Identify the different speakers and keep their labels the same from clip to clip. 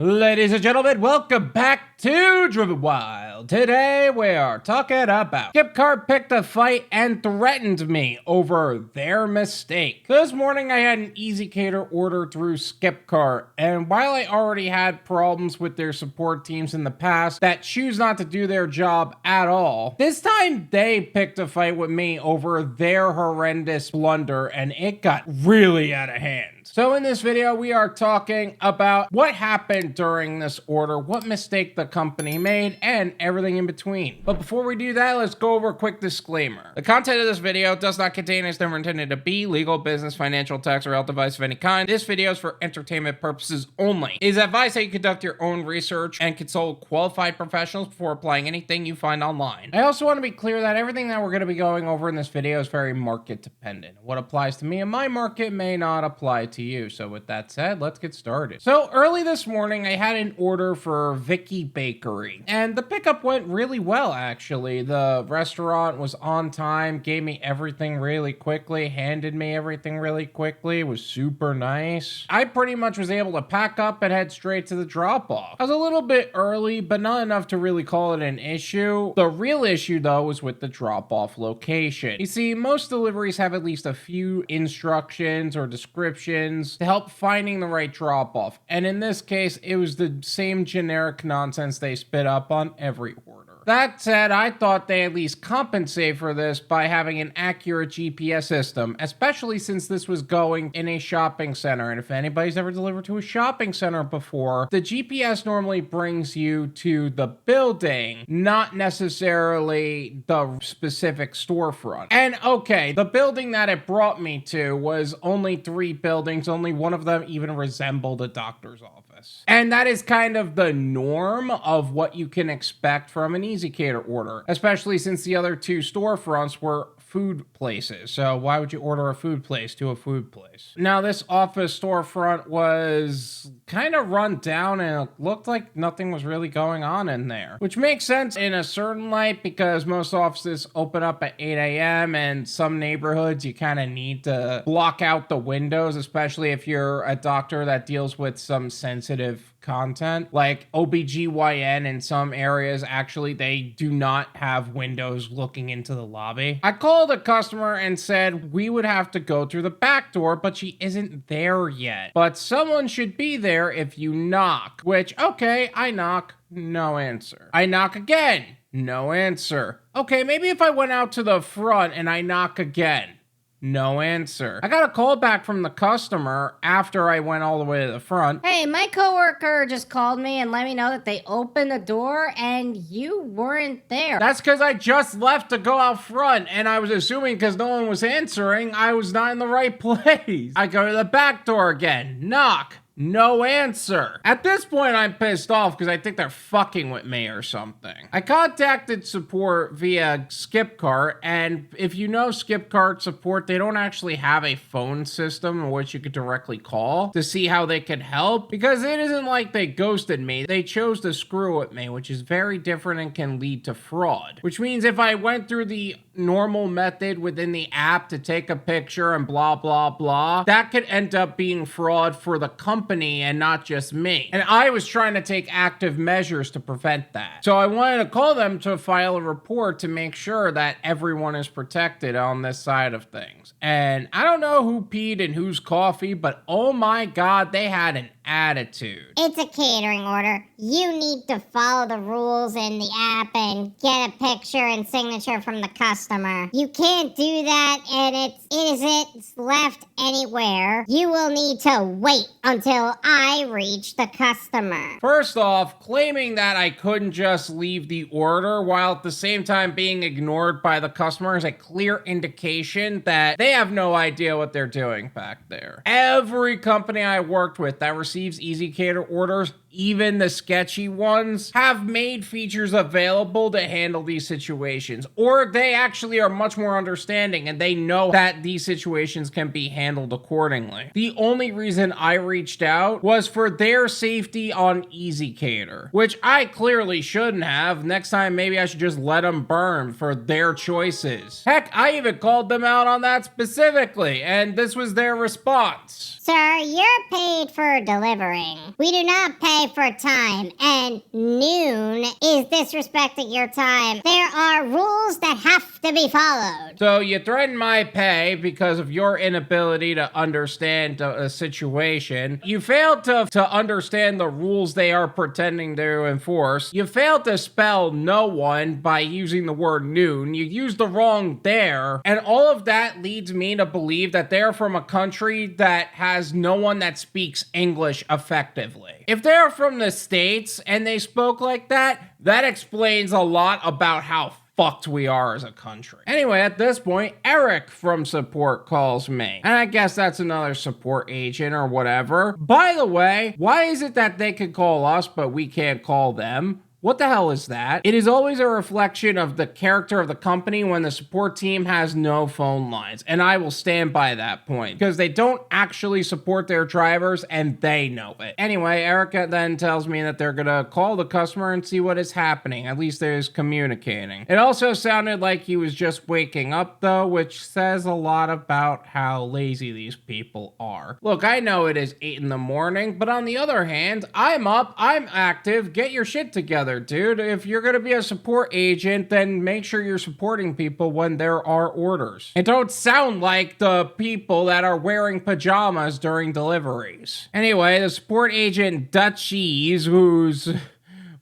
Speaker 1: Ladies and gentlemen, welcome back to Driven Wyld. Today we are talking about Skipcart picked a fight and threatened me over their mistake. This morning I had an Easy Cater order through Skipcart, and while I already had problems with their support teams in the past that choose not to do their job at all, this time they picked a fight with me over their horrendous blunder, and it got really out of hand. So in this video, we are talking about what happened during this order, what mistake the company made, and everything in between. But before we do that, let's go over a quick disclaimer. The content of this video does not contain and is never intended to be legal, business, financial, tax, or health advice of any kind. This video is for entertainment purposes only. It is advised that you conduct your own research and consult qualified professionals before applying anything you find online. I also want to be clear that everything that we're going to be going over in this video is very market dependent. What applies to me in my market may not apply to you. So with that said, let's get started. So early this morning, I had an order for Vicky Bakery, and the pickup went really well, actually. The restaurant was on time, gave me everything really quickly, handed me everything really quickly, was super nice. I pretty much was able to pack up and head straight to the drop-off. I was a little bit early, but not enough to really call it an issue. The real issue, though, was with the drop-off location. You see, most deliveries have at least a few instructions or descriptions to help finding the right drop-off. And in this case, it was the same generic nonsense they spit up on every order. That said, I thought they at least compensate for this by having an accurate GPS system, especially since this was going in a shopping center. And if anybody's ever delivered to a shopping center before, the GPS normally brings you to the building, not necessarily the specific storefront. And okay, the building that it brought me to was only 3 buildings, only one of them even resembled a doctor's office. And that is kind of the norm of what you can expect from an Easy Cater order, especially since the other 2 storefronts were food places. So why would you order a food place to a food place? Now, this office storefront was kind of run down and it looked like nothing was really going on in there, which makes sense in a certain light because most offices open up at 8 a.m. and some neighborhoods you kind of need to block out the windows, especially if you're a doctor that deals with some sensitive content. Like OBGYN in some areas, actually, they do not have windows looking into the lobby. I called a customer and said we would have to go through the back door, but she isn't there yet. But someone should be there if you knock, which, okay, I knock, no answer. I knock again, no answer. Okay, maybe if I went out to the front and I knock again, no answer. I got a call back from the customer after I went all the way to the front.
Speaker 2: Hey, my coworker just called me and let me know that they opened the door and you weren't there.
Speaker 1: That's because I just left to go out front, and I was assuming because no one was answering, I was not in the right place. I go to the back door again, knock. No answer. At this point, I'm pissed off because I think they're fucking with me or something. I contacted support via Skipcart, and if you know Skipcart support, they don't actually have a phone system in which you could directly call to see how they could help, because it isn't like they ghosted me. They chose to screw with me, which is very different and can lead to fraud, which means if I went through the normal method within the app to take a picture and blah, blah, blah, that could end up being fraud for the company and not just me. And I was trying to take active measures to prevent that. So I wanted to call them to file a report to make sure that everyone is protected on this side of things. And I don't know who peed in whose coffee, but oh my God, they had an attitude.
Speaker 3: It's a catering order. You need to follow the rules in the app and get a picture and signature from the customer. You can't do that, and it isn't left anywhere. You will need to wait until I reach the customer.
Speaker 1: First off, claiming that I couldn't just leave the order while at the same time being ignored by the customer is a clear indication that they have no idea what they're doing back there. Every company I worked with that receives Easy Cater orders, even the sketchy ones, have made features available to handle these situations, or they actually are much more understanding and they know that these situations can be handled accordingly. The only reason I reached out was for their safety on Easy Cater, which I clearly shouldn't have. Next time, maybe I should just let them burn for their choices. Heck, I even called them out on that specifically, and this was their response.
Speaker 3: Sir, you're paid for delivery delivering. We do not pay for time, and noon is disrespecting your time. There are rules that have to be followed.
Speaker 1: So you threaten my pay because of your inability to understand a situation. You failed to understand the rules they are pretending to enforce. You failed to spell no one by using the word noon. You used the wrong there. And all of that leads me to believe that they're from a country that has no one that speaks English effectively. If they're from the States and they spoke like that, that explains a lot about how fucked we are as a country. Anyway, at this point, Eric from support calls me. And I guess that's another support agent or whatever. By the way, why is it that they can call us, but we can't call them? What the hell is that? It is always a reflection of the character of the company when the support team has no phone lines. And I will stand by that point because they don't actually support their drivers and they know it. Anyway, Erica then tells me that they're gonna call the customer and see what is happening. At least there's communicating. It also sounded like he was just waking up though, which says a lot about how lazy these people are. Look, I know it is 8 in the morning, but on the other hand, I'm up, I'm active, get your shit together. Dude, if you're gonna be a support agent, then make sure you're supporting people when there are orders. And don't sound like the people that are wearing pajamas during deliveries. Anyway, the support agent Dutchies, who's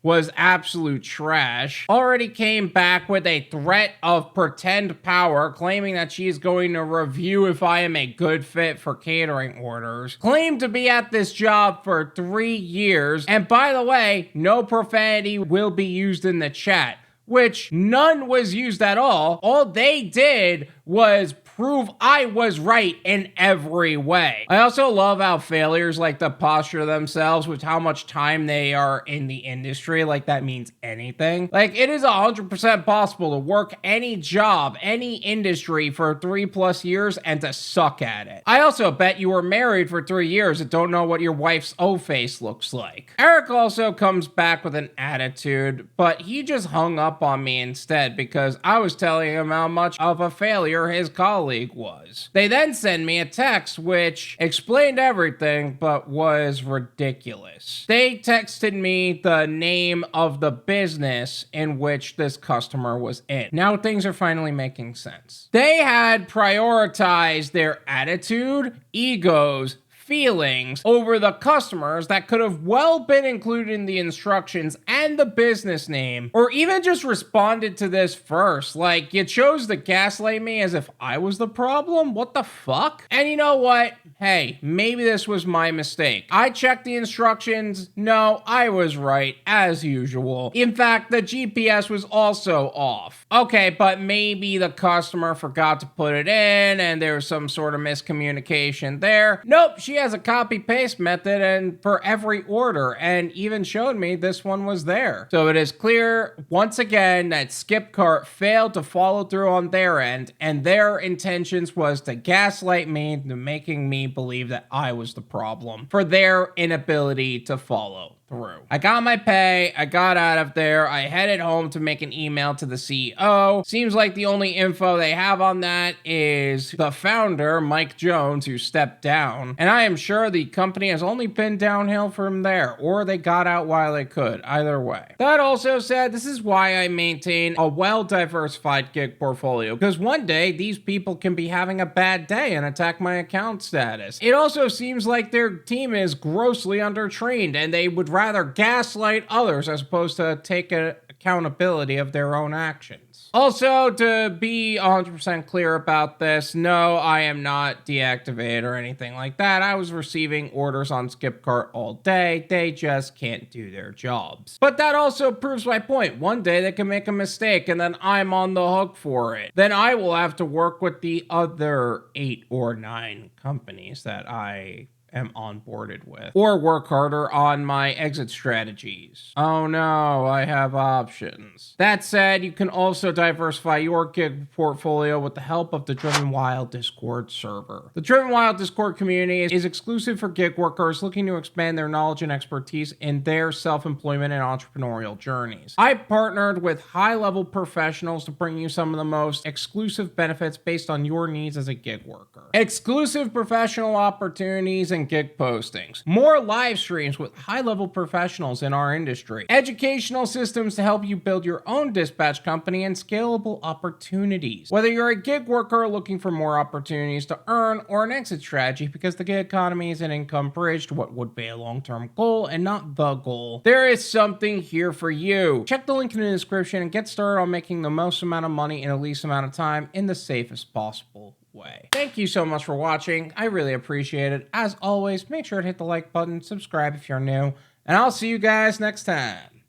Speaker 1: was absolute trash, already came back with a threat of pretend power, claiming that she is going to review if I am a good fit for catering orders. Claimed to be at this job for 3 years, and by the way, no profanity will be used in the chat, which none was used at all. All they did was prove I was right in every way. I also love how failures like to posture themselves with how much time they are in the industry, like that means anything. Like, it is 100% possible to work any job, any industry for 3+ years and to suck at it. I also bet you were married for 3 years and don't know what your wife's O-face looks like. Eric also comes back with an attitude, but he just hung up on me instead because I was telling him how much of a failure his colleague was. They then send me a text which explained everything but was ridiculous. They texted me the name of the business in which this customer was in. Now things are finally making sense. They had prioritized their attitude, egos, feelings over the customers that could have well been included in the instructions and the business name, or even just responded to this first. Like, you chose to gaslight me as if I was the problem? What the fuck? And you know what? Hey, maybe this was my mistake. I checked the instructions. No, I was right, as usual. In fact, the GPS was also off. Okay, but maybe the customer forgot to put it in and there was some sort of miscommunication there. Nope, she has a copy-paste method and for every order, and even showed me this one was there. So it is clear, once again, that Skipcart failed to follow through on their end, and their intentions was to gaslight me into making me believe that I was the problem for their inability to follow through. I got my pay, I got out of there, I headed home to make an email to the CEO. Seems like the only info they have on that is the founder, Mike Jones, who stepped down. And I am sure the company has only been downhill from there, or they got out while they could, either way. That also said, this is why I maintain a well-diversified gig portfolio, because one day these people can be having a bad day and attack my account status. It also seems like their team is grossly undertrained and they would rather gaslight others as opposed to take accountability of their own actions. Also, to be 100% clear about this, no, I am not deactivated or anything like that. I was receiving orders on Skipcart all day. They just can't do their jobs. But that also proves my point. One day they can make a mistake and then I'm on the hook for it. Then I will have to work with the other 8 or 9 companies that I am onboarded with, or work harder on my exit strategies. Oh no, I have options. That said, you can also diversify your gig portfolio with the help of the Driven Wyld Discord server. The Driven Wyld Discord community is exclusive for gig workers looking to expand their knowledge and expertise in their self-employment and entrepreneurial journeys. I partnered with high-level professionals to bring you some of the most exclusive benefits based on your needs as a gig worker. Exclusive professional opportunities and gig postings, more live streams with high-level professionals in our industry, educational systems to help you build your own dispatch company, and scalable opportunities. Whether you're a gig worker looking for more opportunities to earn or an exit strategy because the gig economy is an income bridge to what would be a long-term goal and not the goal, there is something here for you. Check the link in the description and get started on making the most amount of money in the least amount of time in the safest possible way. Thank you so much for watching. I really appreciate it. As always, make sure to hit the like button, subscribe if you're new, and I'll see you guys next time.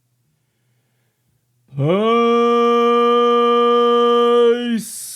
Speaker 1: Peace.